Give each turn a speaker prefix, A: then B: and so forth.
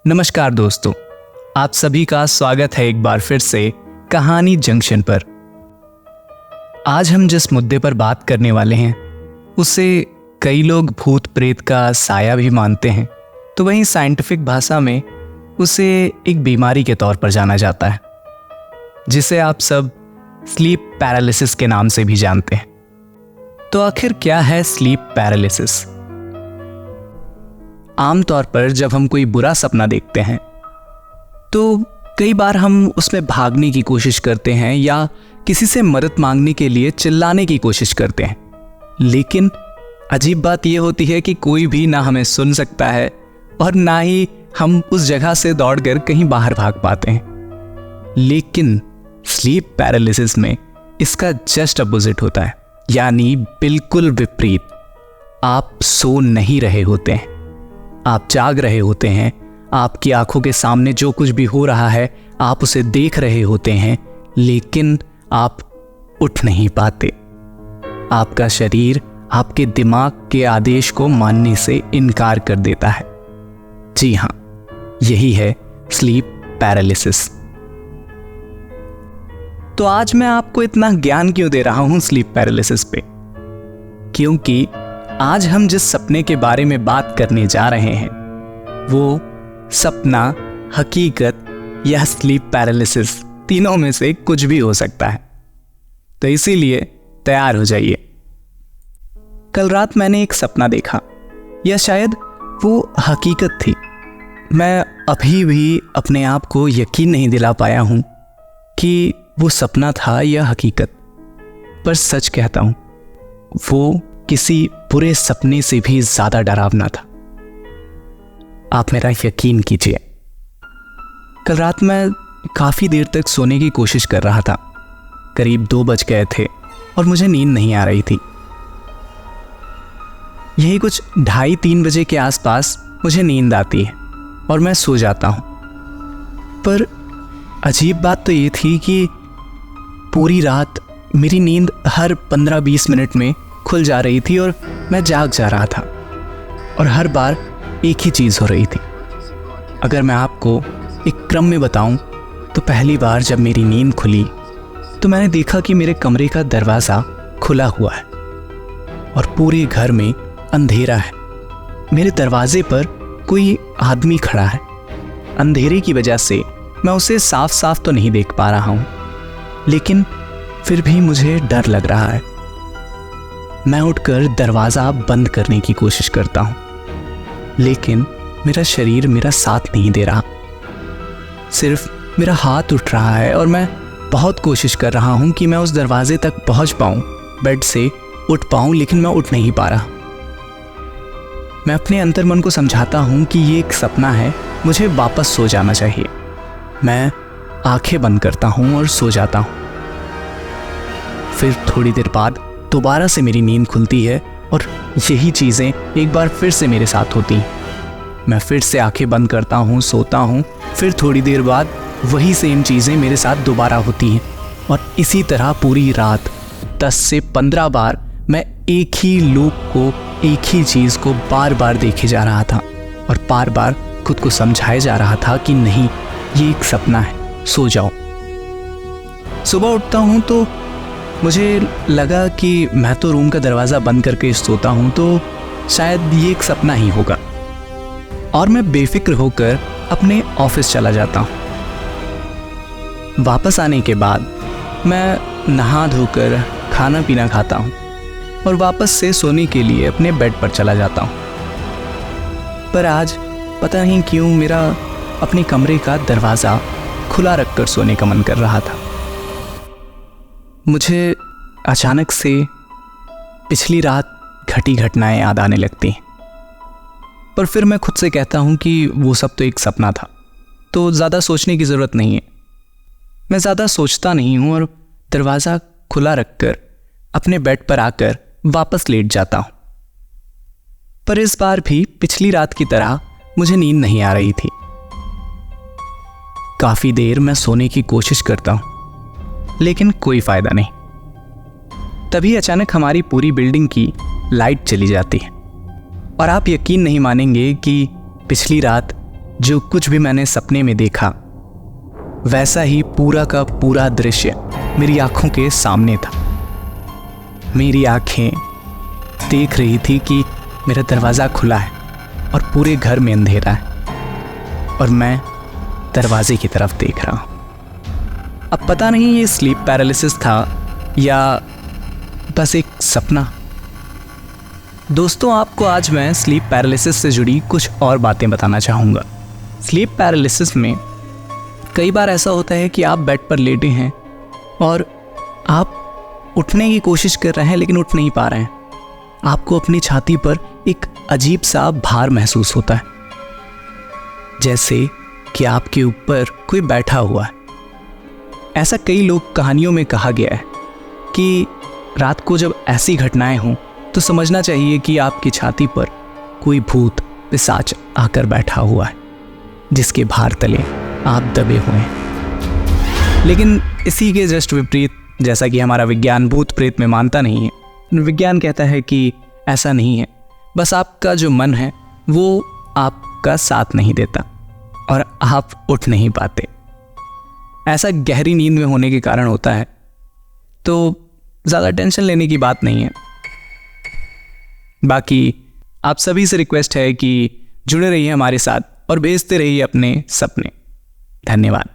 A: नमस्कार दोस्तों, आप सभी का स्वागत है एक बार फिर से कहानी जंक्शन पर। आज हम जिस मुद्दे पर बात करने वाले हैं उसे कई लोग भूत प्रेत का साया भी मानते हैं, तो वहीं साइंटिफिक भाषा में उसे एक बीमारी के तौर पर जाना जाता है, जिसे आप सब स्लीप पैरालिसिस के नाम से भी जानते हैं। तो आखिर क्या है स्लीप पैरालिसिस? आमतौर पर जब हम कोई बुरा सपना देखते हैं तो कई बार हम उसमें भागने की कोशिश करते हैं या किसी से मदद मांगने के लिए चिल्लाने की कोशिश करते हैं, लेकिन अजीब बात यह होती है कि कोई भी ना हमें सुन सकता है और ना ही हम उस जगह से दौड़कर कहीं बाहर भाग पाते हैं। लेकिन स्लीप पैरालिसिस में इसका जस्ट अपोजिट होता है, यानी बिल्कुल विपरीत। आप सो नहीं रहे होते हैं, आप जाग रहे होते हैं। आपकी आंखों के सामने जो कुछ भी हो रहा है आप उसे देख रहे होते हैं, लेकिन आप उठ नहीं पाते। आपका शरीर आपके दिमाग के आदेश को मानने से इनकार कर देता है। जी हाँ, यही है स्लीप पैरालिसिस। तो आज मैं आपको इतना ज्ञान क्यों दे रहा हूं स्लीप पैरालिसिस पे? क्योंकि आज हम जिस सपने के बारे में बात करने जा रहे हैं वो सपना, हकीकत या स्लीप पैरालिसिस, तीनों में से कुछ भी हो सकता है। तो इसीलिए तैयार हो जाइए। कल रात मैंने एक सपना देखा, या शायद वो हकीकत थी। मैं अभी भी अपने आप को यकीन नहीं दिला पाया हूं कि वो सपना था या हकीकत। पर सच कहता हूं, वो किसी बुरे सपने से भी ज्यादा डरावना था। आप मेरा यकीन कीजिए। कल रात मैं काफी देर तक सोने की कोशिश कर रहा था। करीब 2 बज गए थे और मुझे नींद नहीं आ रही थी। यही कुछ 2:30-3 बजे के आसपास मुझे नींद आती है और मैं सो जाता हूं। पर अजीब बात तो ये थी कि पूरी रात मेरी नींद हर 15-20 मिनट में खुल जा रही थी और मैं जाग जा रहा था, और हर बार एक ही चीज़ हो रही थी। अगर मैं आपको एक क्रम में बताऊं तो पहली बार जब मेरी नींद खुली तो मैंने देखा कि मेरे कमरे का दरवाज़ा खुला हुआ है और पूरे घर में अंधेरा है। मेरे दरवाजे पर कोई आदमी खड़ा है। अंधेरे की वजह से मैं उसे साफ साफ तो नहीं देख पा रहा हूँ, लेकिन फिर भी मुझे डर लग रहा है। मैं उठकर दरवाज़ा बंद करने की कोशिश करता हूँ, लेकिन मेरा शरीर मेरा साथ नहीं दे रहा। सिर्फ मेरा हाथ उठ रहा है और मैं बहुत कोशिश कर रहा हूँ कि मैं उस दरवाजे तक पहुँच पाऊँ, बेड से उठ पाऊँ, लेकिन मैं उठ नहीं पा रहा। मैं अपने अंतर्मन को समझाता हूँ कि ये एक सपना है, मुझे वापस सो जाना चाहिए। मैं आंखें बंद करता हूँ और सो जाता हूँ। फिर थोड़ी देर बाद दोबारा से मेरी नींद खुलती है और यही चीज़ें एक बार फिर से मेरे साथ होती हैं। मैं फिर से आंखें बंद करता हूँ, सोता हूँ। फिर थोड़ी देर बाद वही सेम चीज़ें मेरे साथ दोबारा होती हैं, और इसी तरह पूरी रात 10 से 15 बार मैं एक ही लूप को, एक ही चीज़ को बार बार देखे जा रहा था और बार बार खुद को समझाए जा रहा था कि नहीं, ये एक सपना है, सो जाओ। सुबह उठता हूँ तो मुझे लगा कि मैं तो रूम का दरवाज़ा बंद करके सोता हूँ, तो शायद ये एक सपना ही होगा, और मैं बेफिक्र होकर अपने ऑफिस चला जाता हूँ। वापस आने के बाद मैं नहा धोकर खाना पीना खाता हूँ और वापस से सोने के लिए अपने बेड पर चला जाता हूँ। पर आज पता नहीं क्यों मेरा अपने कमरे का दरवाज़ा खुला रखकर सोने का मन कर रहा था। मुझे अचानक से पिछली रात घटी घटनाएं याद आने लगती हैं, पर फिर मैं खुद से कहता हूं कि वो सब तो एक सपना था, तो ज़्यादा सोचने की ज़रूरत नहीं है। मैं ज़्यादा सोचता नहीं हूं और दरवाज़ा खुला रखकर अपने बेड पर आकर वापस लेट जाता हूं। पर इस बार भी पिछली रात की तरह मुझे नींद नहीं आ रही थी। काफ़ी देर मैं सोने की कोशिश करता हूं, लेकिन कोई फायदा नहीं। तभी अचानक हमारी पूरी बिल्डिंग की लाइट चली जाती है, और आप यकीन नहीं मानेंगे कि पिछली रात जो कुछ भी मैंने सपने में देखा वैसा ही पूरा का पूरा दृश्य मेरी आंखों के सामने था। मेरी आंखें देख रही थी कि मेरा दरवाज़ा खुला है और पूरे घर में अंधेरा है और मैं दरवाजे की तरफ देख रहा हूँ। अब पता नहीं ये स्लीप पैरालिसिस था या बस एक सपना। दोस्तों, आपको आज मैं स्लीप पैरालिसिस से जुड़ी कुछ और बातें बताना चाहूँगा। स्लीप पैरालिसिस में कई बार ऐसा होता है कि आप बेड पर लेटे हैं और आप उठने की कोशिश कर रहे हैं लेकिन उठ नहीं पा रहे हैं। आपको अपनी छाती पर एक अजीब सा भार महसूस होता है, जैसे कि आपके ऊपर कोई बैठा हुआ है। ऐसा कई लोग कहानियों में कहा गया है कि रात को जब ऐसी घटनाएं हों तो समझना चाहिए कि आपकी छाती पर कोई भूत पिशाच आकर बैठा हुआ है, जिसके भार तले आप दबे हुए हैं। लेकिन इसी के जस्ट विपरीत, जैसा कि हमारा विज्ञान भूत प्रेत में मानता नहीं है, विज्ञान कहता है कि ऐसा नहीं है, बस आपका जो मन है वो आपका साथ नहीं देता और आप उठ नहीं पाते। ऐसा गहरी नींद में होने के कारण होता है, तो ज़्यादा टेंशन लेने की बात नहीं है। बाकी आप सभी से रिक्वेस्ट है कि जुड़े रहिए हमारे साथ और भेजते रहिए अपने सपने। धन्यवाद।